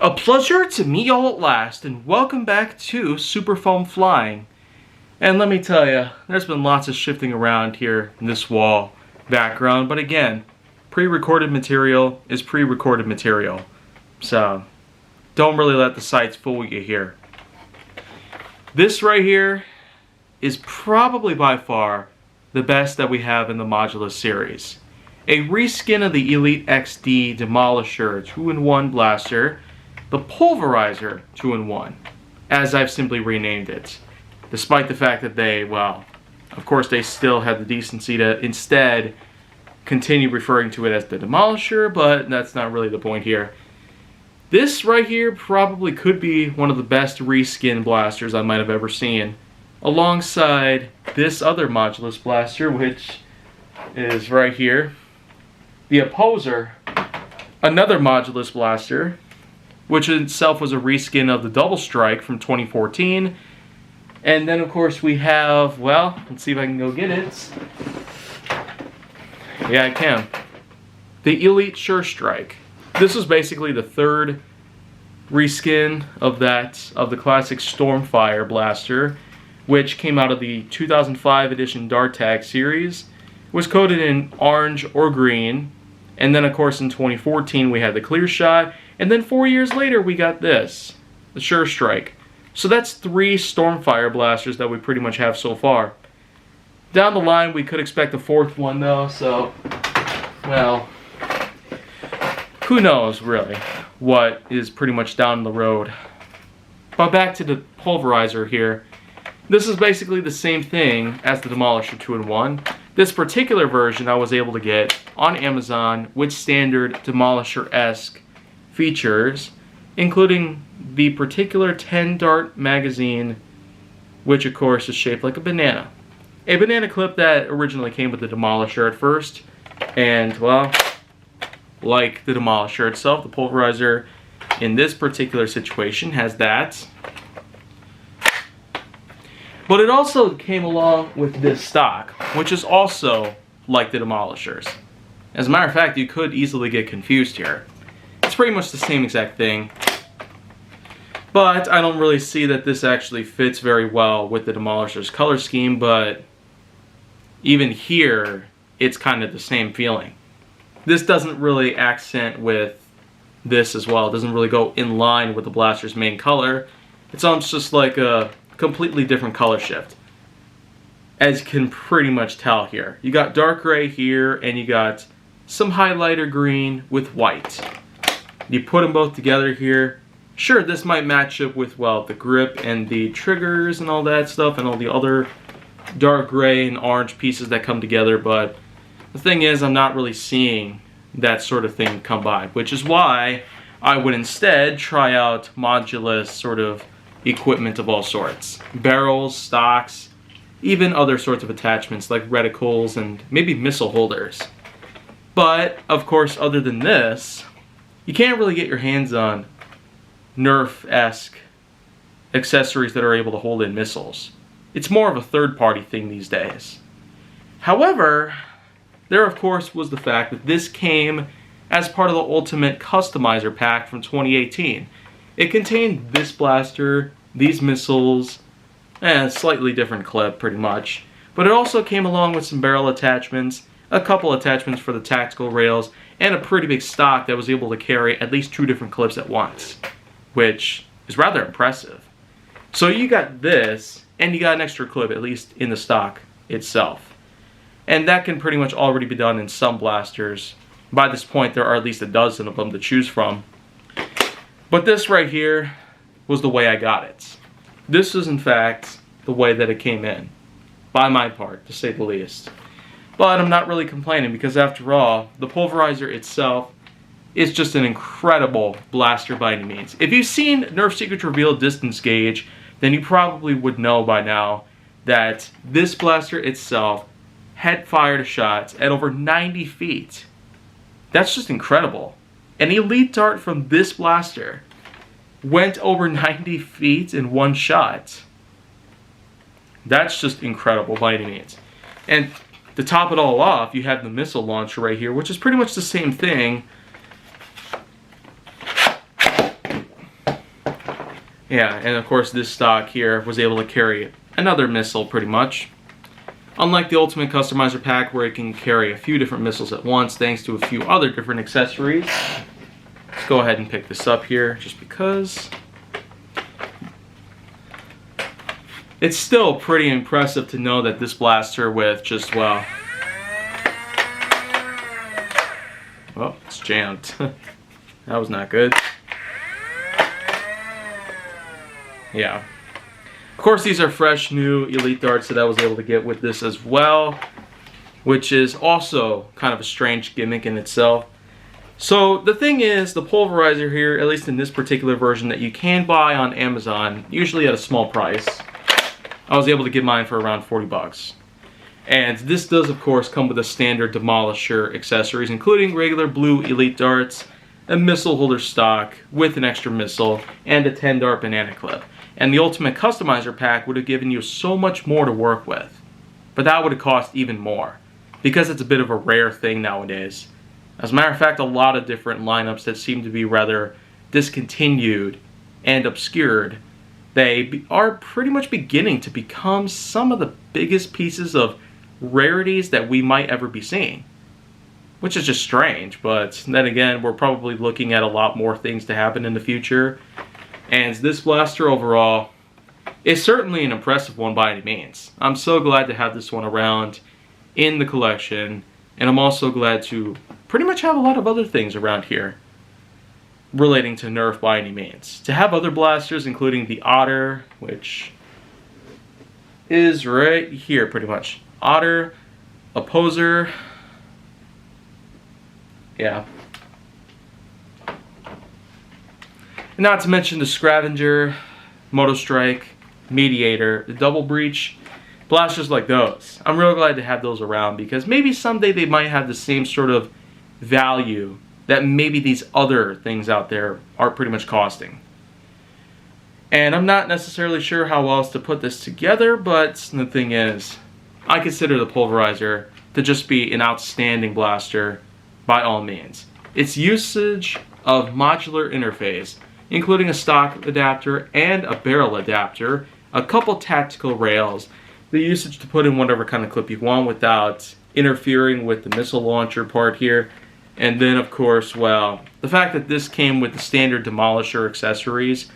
A pleasure to meet y'all at last, and welcome back to Super Foam Flying. And let me tell you, there's been lots of shifting around here in this wall background, but again, pre-recorded material is pre-recorded material. So, don't really let the sights fool you here. This right here is probably by far the best that we have in the Modulus series. A reskin of the Elite XD Demolisher 2-in-1 blaster, the Pulverizer 2-in-1, as I've simply renamed it. Despite the fact that they, well, of course they still have the decency to instead continue referring to it as the Demolisher, but that's not really the point here. This right here probably could be one of the best reskin blasters I might have ever seen, alongside this other Modulus blaster, which is right here. The Opposer, another Modulus blaster, which itself was a reskin of the Double Strike from 2014. And then of course we have, well, let's see if I can go get it. Yeah, I can. The Elite Sure Strike. This was basically the third reskin of the classic Stormfire blaster, which came out of the 2005 edition Dart Tag series. It was coated in orange or green. And then of course in 2014 we had the Clear Shot. And then 4 years later we got this, the Sure Strike. So that's 3 Stormfire blasters that we pretty much have so far. Down the line we could expect a 4th one though, so, well, who knows really what is pretty much down the road. But back to the Pulverizer here. This is basically the same thing as the Demolisher 2-in-1. This particular version I was able to get on Amazon with standard Demolisher-esque features, including the particular 10-dart magazine, which of course is shaped like a banana. A banana clip that originally came with the Demolisher at first, and well, like the Demolisher itself, the Pulverizer in this particular situation has that. But it also came along with this stock, which is also like the Demolishers. As a matter of fact, you could easily get confused here. It's pretty much the same exact thing. But I don't really see that this actually fits very well with the Demolisher's color scheme, but even here, it's kind of the same feeling. This doesn't really accent with this as well. It doesn't really go in line with the blaster's main color. It's almost just like a completely different color shift, as you can pretty much tell here. You got dark gray here, and you got some highlighter green with white. You put them both together here. Sure, this might match up with, well, the grip and the triggers and all that stuff and all the other dark gray and orange pieces that come together, but the thing is, I'm not really seeing that sort of thing come by, which is why I would instead try out Modulus sort of equipment of all sorts. Barrels, stocks, even other sorts of attachments like reticles and maybe missile holders. But, of course, other than this, you can't really get your hands on Nerf-esque accessories that are able to hold in missiles. It's more of a third-party thing these days. However, there of course was the fact that this came as part of the Ultimate Customizer Pack from 2018. It contained this blaster, these missiles, and a slightly different clip pretty much. But it also came along with some barrel attachments, a couple attachments for the tactical rails, and a pretty big stock that was able to carry at least 2 different clips at once, which is rather impressive. So you got this, and you got an extra clip, at least in the stock itself. And that can pretty much already be done in some blasters. By this point, there are at least a dozen of them to choose from. But this right here was the way I got it. This is in fact the way that it came in, by my part, to say the least. But I'm not really complaining, because after all, the Pulverizer itself is just an incredible blaster by any means. If you've seen Nerf Secret Reveal Distance Gauge, then you probably would know by now that this blaster itself had fired shots at over 90 feet. That's just incredible. An elite dart from this blaster went over 90 feet in one shot. That's just incredible by any means. And to top it all off, you have the missile launcher right here, which is pretty much the same thing, Yeah, and of course this stock here was able to carry another missile pretty much. Unlike the Ultimate Customizer Pack where it can carry a few different missiles at once thanks to a few other different accessories. Let's go ahead and pick this up here just because. It's still pretty impressive to know that this blaster with just, well, it's jammed. That was not good. Yeah. Of course, these are fresh new Elite darts that I was able to get with this as well, which is also kind of a strange gimmick in itself. So the thing is, the Pulverizer here, at least in this particular version that you can buy on Amazon, usually at a small price, I was able to get mine for around 40 bucks. And this does, of course, come with a standard Demolisher accessories, including regular blue Elite darts, a missile holder stock with an extra missile, and a 10 dart banana clip. And the Ultimate Customizer Pack would have given you so much more to work with. But that would have cost even more, because it's a bit of a rare thing nowadays. As a matter of fact, a lot of different lineups that seem to be rather discontinued and obscured, they are pretty much beginning to become some of the biggest pieces of rarities that we might ever be seeing. Which is just strange, but then again, we're probably looking at a lot more things to happen in the future. And this blaster overall is certainly an impressive one by any means. I'm so glad to have this one around in the collection, and I'm also glad to pretty much have a lot of other things around here relating to Nerf by any means. To have other blasters, including the Otter, which is right here pretty much. Otter, Opposer, yeah. Not to mention the Scavenger, Moto Strike, Mediator, the Double Breach, blasters like those. I'm real glad to have those around because maybe someday they might have the same sort of value that maybe these other things out there are pretty much costing. And I'm not necessarily sure how else to put this together, but the thing is, I consider the Pulverizer to just be an outstanding blaster by all means. Its usage of modular interface, including a stock adapter and a barrel adapter, a couple tactical rails, the usage to put in whatever kind of clip you want without interfering with the missile launcher part here, and then of course, well, the fact that this came with the standard Demolisher accessories,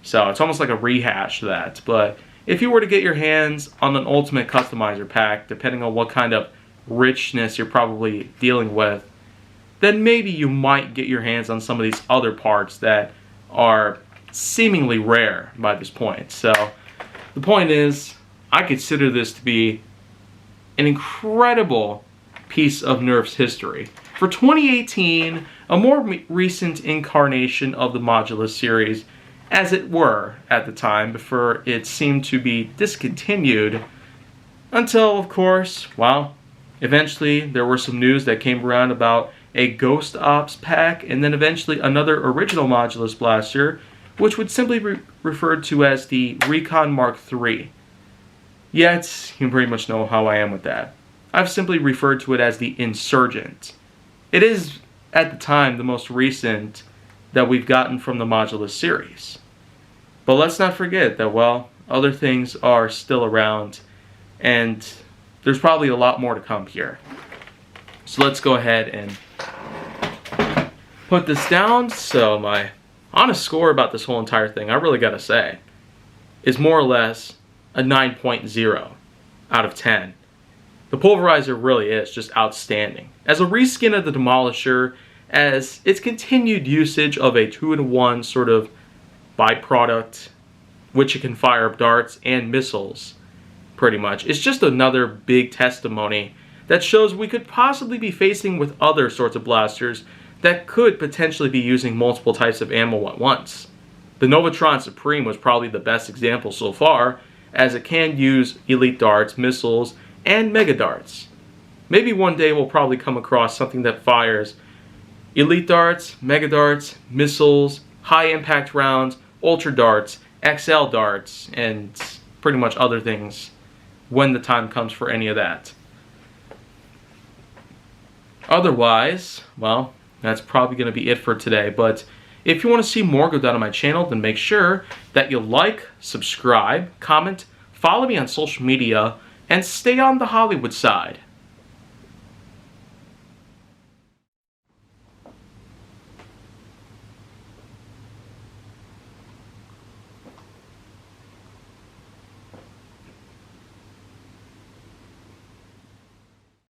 so it's almost like a rehash of that. But if you were to get your hands on an Ultimate Customizer Pack, depending on what kind of richness you're probably dealing with, then maybe you might get your hands on some of these other parts that are seemingly rare by this point. So the point is, I consider this to be an incredible piece of Nerf's history. For 2018, a more recent incarnation of the Modulus series, as it were at the time, before it seemed to be discontinued, until, of course, well, eventually there were some news that came around about a Ghost Ops pack, and then eventually another original Modulus blaster, which would simply be referred to as the Recon Mark III. Yet, you pretty much know how I am with that. I've simply referred to it as the Insurgent. It is, at the time, the most recent that we've gotten from the Modulus series. But let's not forget that, well, other things are still around, and there's probably a lot more to come here. So let's go ahead and put this down. So my honest score about this whole entire thing, I really gotta say, is more or less a 9.0 out of 10. The Pulverizer really is just outstanding. As a reskin of the Demolisher, as its continued usage of a 2-in-1 sort of byproduct, which it can fire up darts and missiles, pretty much. It's just another big testimony that shows we could possibly be facing with other sorts of blasters that could potentially be using multiple types of ammo at once. The Novatron Supreme was probably the best example so far, as it can use elite darts, missiles, and mega darts. Maybe one day we'll probably come across something that fires elite darts, mega darts, missiles, high impact rounds, ultra darts, XL darts, and pretty much other things when the time comes for any of that. Otherwise, well, that's probably going to be it for today, but If you want to see more go down on my channel, then make sure that you like, subscribe, comment, follow me on social media, and stay on the Hollywood side.